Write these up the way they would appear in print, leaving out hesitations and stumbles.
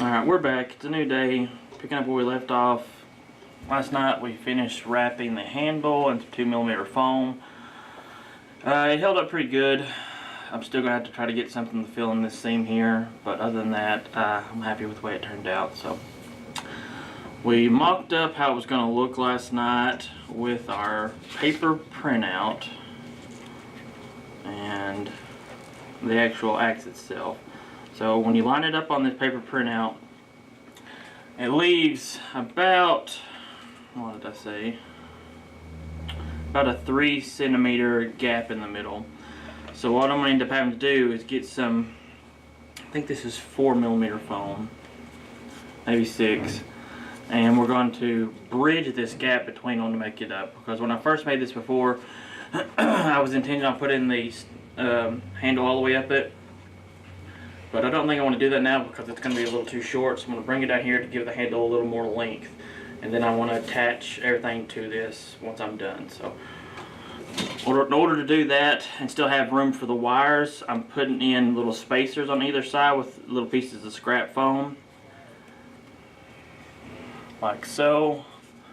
Alright, we're back. It's a new day. Picking up where we left off. Last night we finished wrapping the handle into 2mm foam. It held up pretty good. I'm still going to have to try to get something to fill in this seam here, but other than that, I'm happy with the way it turned out. So we mocked up how it was going to look last night with our paper printout and the actual axe itself. So when you line it up on this paper printout, it leaves about, what did I say, about a 3 centimeter gap in the middle. So what I'm going to end up having to do is get some, I think this is 4mm foam, maybe 6, and we're going to bridge this gap between them to make it up. Because when I first made this before, I was intending on putting the handle all the way up it. But I don't think I want to do that now because it's going to be a little too short, so I'm going to bring it down here to give the handle a little more length. And then I want to attach everything to this once I'm done. So in order to do that and still have room for the wires, I'm putting in little spacers on either side with little pieces of scrap foam. Like so.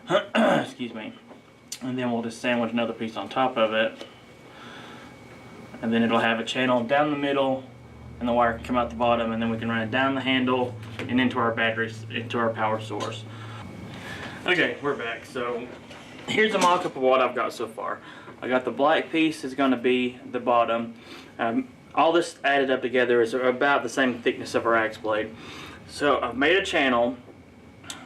Excuse me. And then we'll just sandwich another piece on top of it. And then it'll have a channel down the middle, and the wire can come out the bottom, and then we can run it down the handle and into our batteries, into our power source. Okay, we're back. So here's a mock-up of what I've got so far. I got the black piece is going to be the bottom. All this added up together is about the same thickness of our axe blade. So I've made a channel.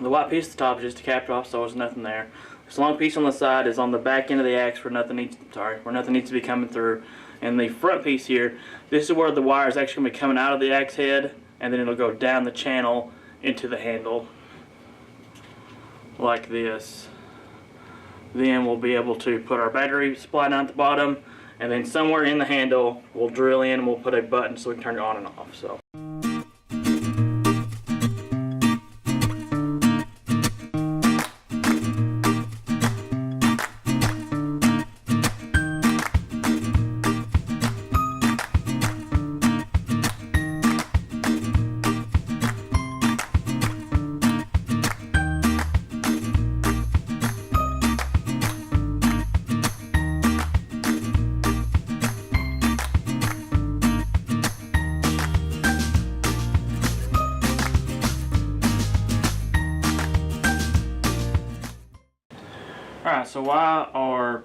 The white piece at the top is just to cap it off, so there's nothing there. This long piece on the side is on the back end of the axe where nothing needs to be coming through. And the front piece here, this is where the wire is actually going to be coming out of the axe head, and then it'll go down the channel into the handle like this. Then we'll be able to put our battery supply down at the bottom, and then somewhere in the handle we'll drill in and we'll put a button so we can turn it on and off. So alright, so why are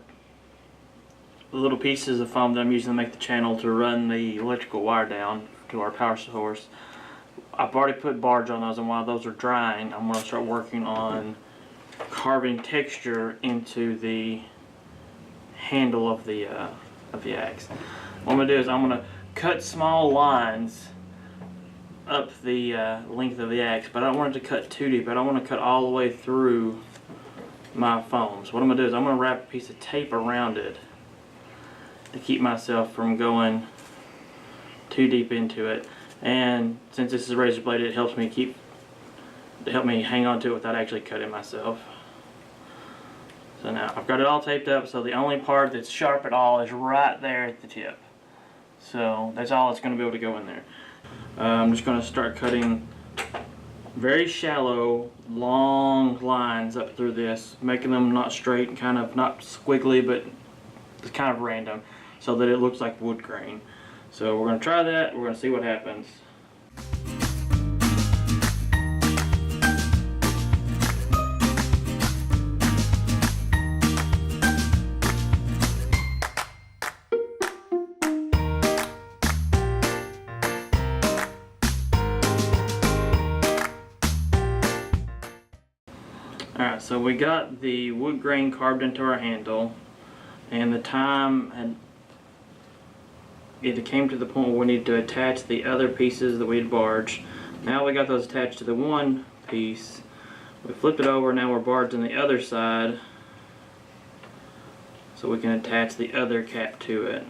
the little pieces of foam that I'm using to make the channel to run the electrical wire down to our power source? I've already put barge on those, and while those are drying, I'm going to start working on carving texture into the handle of the axe. What I'm going to do is I'm going to cut small lines up the length of the axe, but I don't want it to cut too deep. I don't want to cut all the way through my foam. So what I'm going to do is I'm going to wrap a piece of tape around it to keep myself from going too deep into it. And since this is a razor blade, it helps me hang on to it without actually cutting myself. So now I've got it all taped up, so the only part that's sharp at all is right there at the tip. So that's all that's going to be able to go in there. I'm just going to start cutting very shallow, long lines up through this, making them not straight and kind of not squiggly, but it's kind of random, so that it looks like wood grain. So we're going to try that. We're going to see what happens. Alright, so we got the wood grain carved into our handle, and the time it came to the point where we needed to attach the other pieces that we had barged. Now we got those attached to the one piece. We flipped it over, now we're barging the other side so we can attach the other cap to it.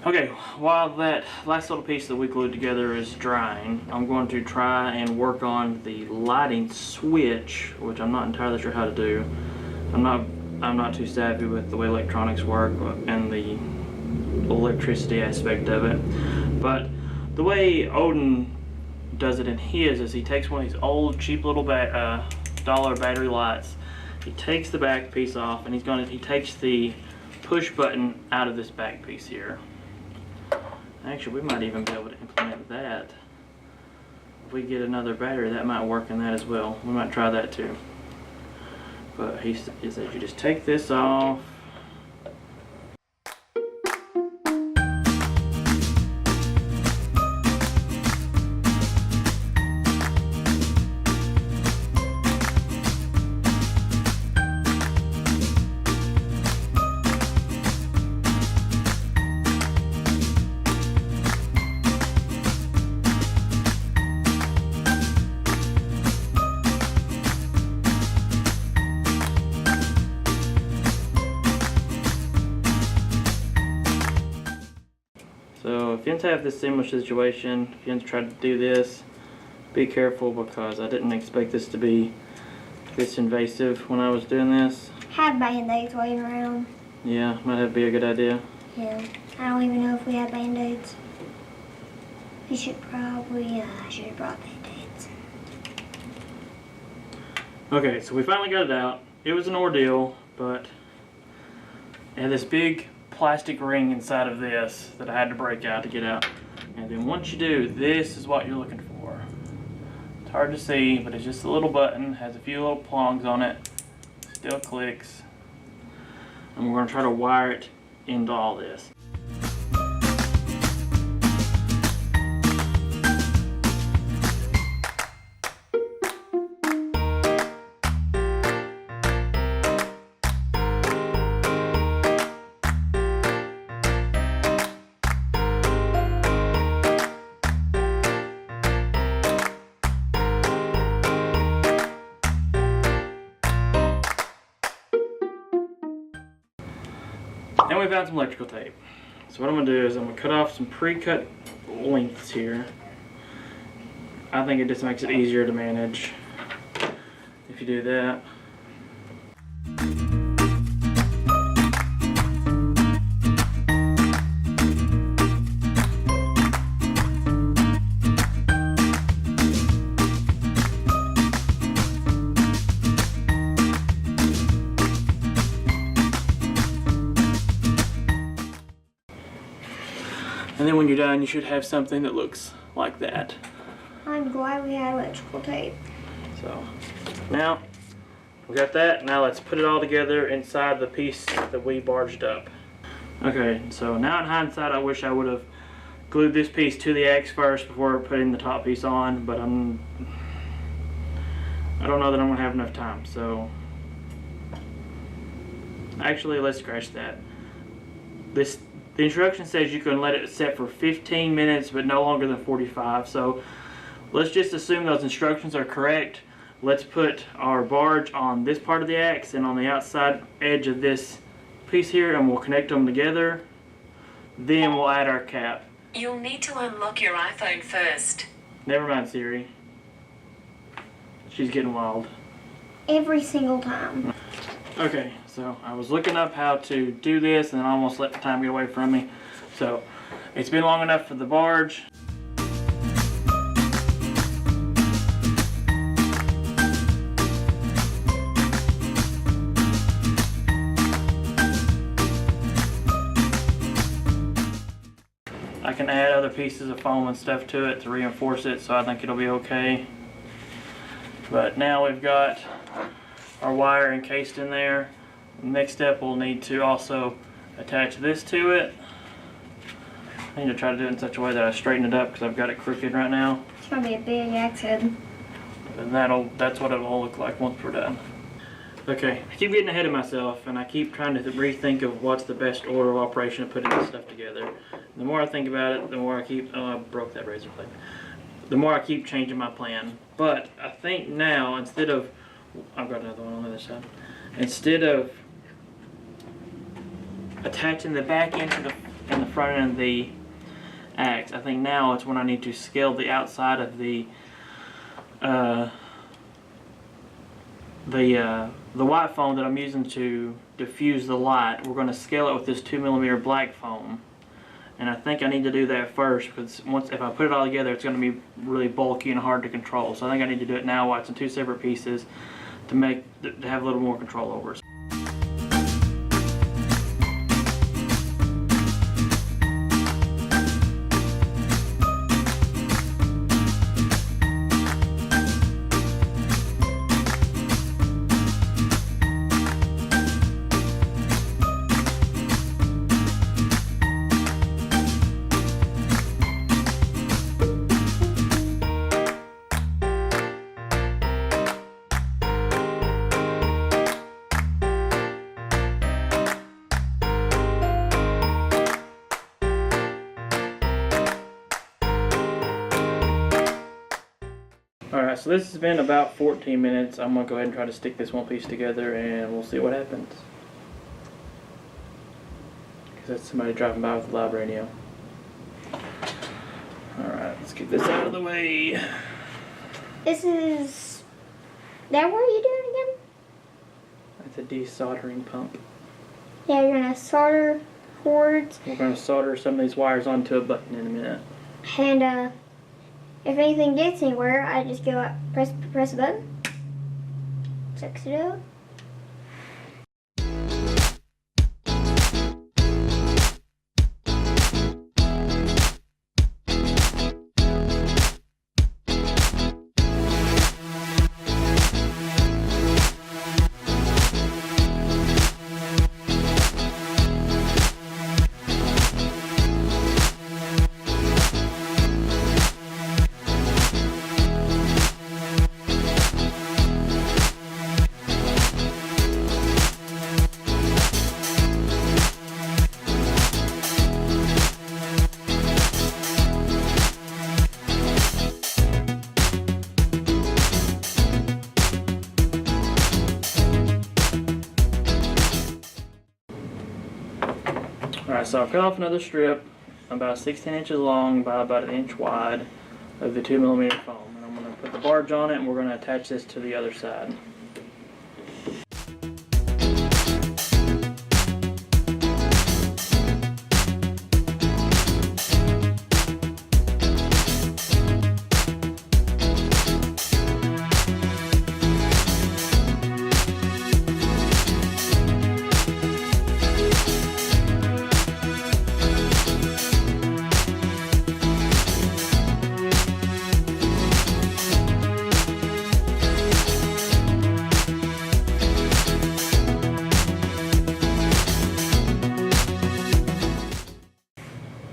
Okay, while that last little piece that we glued together is drying, I'm going to try and work on the lighting switch, which I'm not entirely sure how to do. I'm not too savvy with the way electronics work and the electricity aspect of it. But the way Odin does it in his is he takes one of these old cheap little dollar battery lights. He takes the back piece off, and he takes the push button out of this back piece here. Actually, we might even be able to implement that. If we get another battery, that might work in that as well. We might try that too. But he says you just take this off. So if you have this similar situation, if you try to do this, be careful, because I didn't expect this to be this invasive when I was doing this. Have band-aids laying around. Yeah, might be a good idea. Yeah, I don't even know if we have band-aids. We should probably, I should have brought band-aids. Okay, so we finally got it out. It was an ordeal, but it had this big plastic ring inside of this that I had to break out to get out. And then once you do, this is what you're looking for. It's hard to see, but it's just a little button, has a few little prongs on it, still clicks. And we're going to try to wire it into all this. Then we found some electrical tape. So what I'm going to do is I'm going to cut off some pre-cut lengths here. I think it just makes it easier to manage if you do that. And then when you're done, you should have something that looks like that. I'm glad we had electrical tape. So now we got that. Now let's put it all together inside the piece that we barged up. Okay, so now in hindsight, I wish I would have glued this piece to the axe first before putting the top piece on, but I don't know that I'm gonna have enough time. So actually, let's scratch that. The instruction says you can let it set for 15 minutes, but no longer than 45. So let's just assume those instructions are correct. Let's put our barge on this part of the axe and on the outside edge of this piece here, and we'll connect them together. Then we'll add our cap. You'll need to unlock your iPhone first. Never mind, Siri. She's getting wild. Every single time. Okay, so I was looking up how to do this and I almost let the time get away from me. So it's been long enough for the barge. I can add other pieces of foam and stuff to it to reinforce it, so I think it'll be okay. But now we've got our wire encased in there. Next step, we'll need to also attach this to it. I need to try to do it in such a way that I straighten it up because I've got it crooked right now. It's gonna be a big axe head. And that's what it'll look like once we're done. Okay, I keep getting ahead of myself and I keep trying to rethink of what's the best order of operation to putting this stuff together. The more I think about it, the more I keep, oh, I broke that razor blade. The more I keep changing my plan. But I think now, instead of, I've got another one on the other side. Instead of attaching the back end to the front end of the axe, I think now it's when I need to scale the outside of the the white foam that I'm using to diffuse the light, we're going to scale it with this 2mm black foam. And I think I need to do that first, because if I put it all together, it's going to be really bulky and hard to control. So I think I need to do it now while it's in two separate pieces to have a little more control over it. Alright, so this has been about 14 minutes. I'm going to go ahead and try to stick this one piece together and we'll see what happens. Because that's somebody driving by with a live radio. Alright, let's get this out of the way. This is... That what are you doing again? That's a desoldering pump. Yeah, you're going to solder cords. We're going to solder some of these wires onto a button in a minute. And, if anything gets anywhere, I just go up, press a button, sucks it out. Alright, so I cut off another strip about 16 inches long by about an inch wide of the 2mm foam. And I'm going to put the barge on it and we're going to attach this to the other side.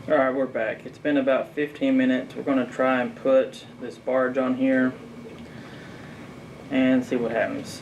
Alright, we're back. It's been about 15 minutes. We're going to try and put this barge on here and see what happens.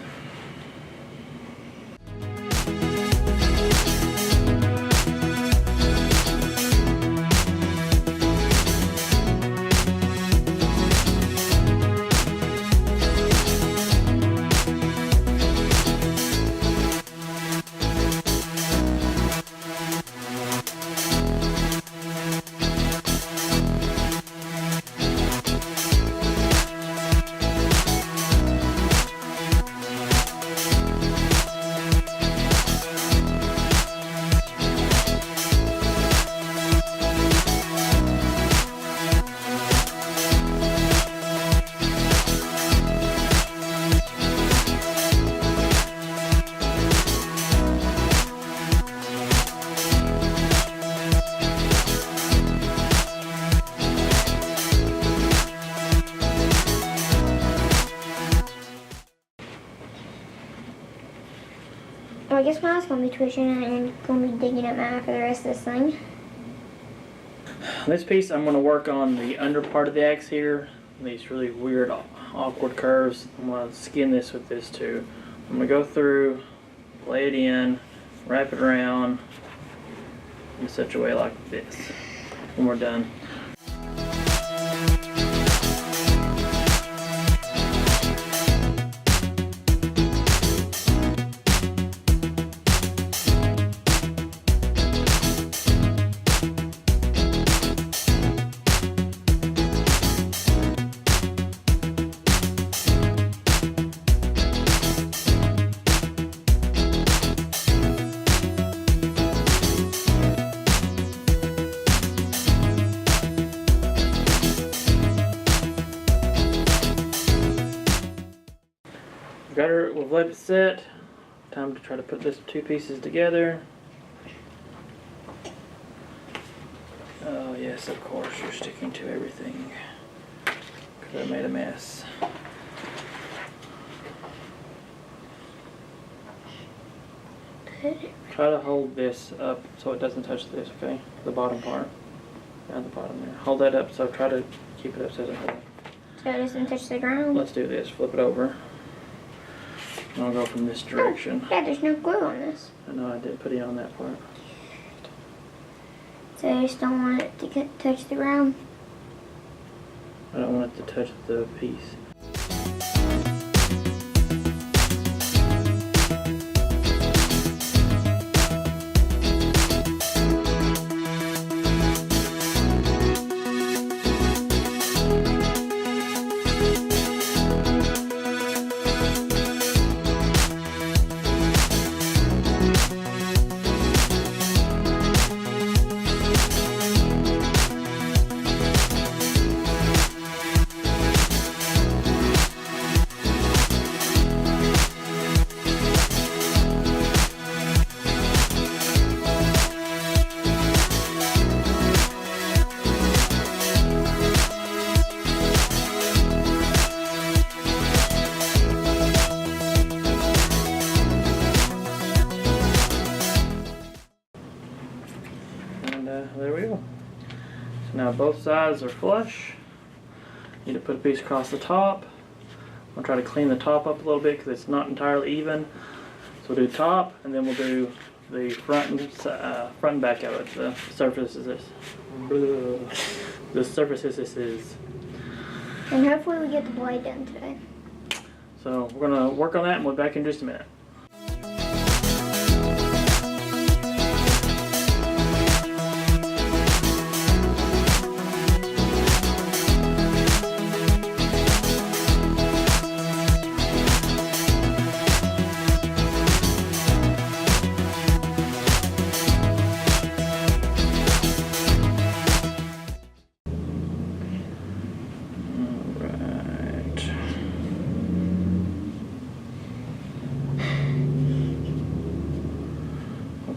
I guess my eyes gonna be twitching and gonna be digging up my eye for the rest of this thing. This piece I'm going to work on the under part of the axe here. These really weird, awkward curves. I'm going to skin this with this too. I'm going to go through, lay it in, wrap it around in such a way like this when we're done. let it set. Time to try to put this two pieces together. Oh yes, of course, you're sticking to everything. Because I made a mess. Try to hold this up so it doesn't touch this, okay? The bottom part. Down the bottom there. Hold that up, so try to keep it up so it doesn't hold it. So it doesn't touch the ground? Let's do this. Flip it over. And I'll go from this direction. Oh, yeah, there's no glue on this. I know I did put it on that part. So I just don't want it to touch the ground? I don't want it to touch the piece. There we go. So now both sides are flush. Need to put a piece across the top. I'll try to clean the top up a little bit because it's not entirely even. So we'll do top, and then we'll do the front and back of it. The surface is this. The surface is this is. And hopefully we get the blade done today. So we're gonna work on that, and we'll be back in just a minute.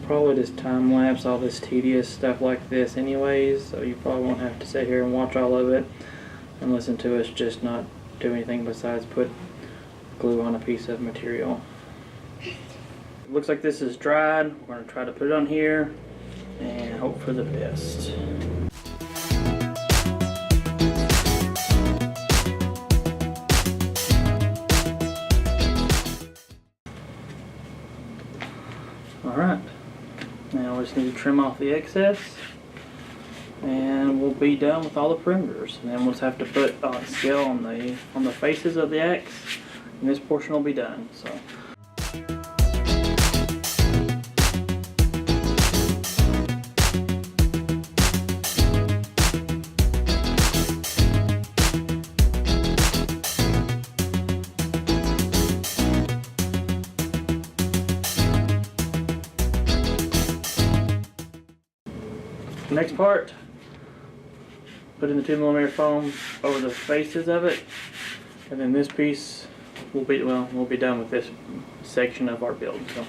Probably just time lapse all this tedious stuff like this anyways, so you probably won't have to sit here and watch all of it and listen to us just not do anything besides put glue on a piece of material. It looks like this is dried. We're going to try to put it on here and hope for the best. Alright. Now we just need to trim off the excess and we'll be done with all the perimeters. And then we'll just have to put a scale on the faces of the axe, and this portion will be done. So next part, put in the 2mm foam over the faces of it, and then this piece will be, well, we'll be done with this section of our build. So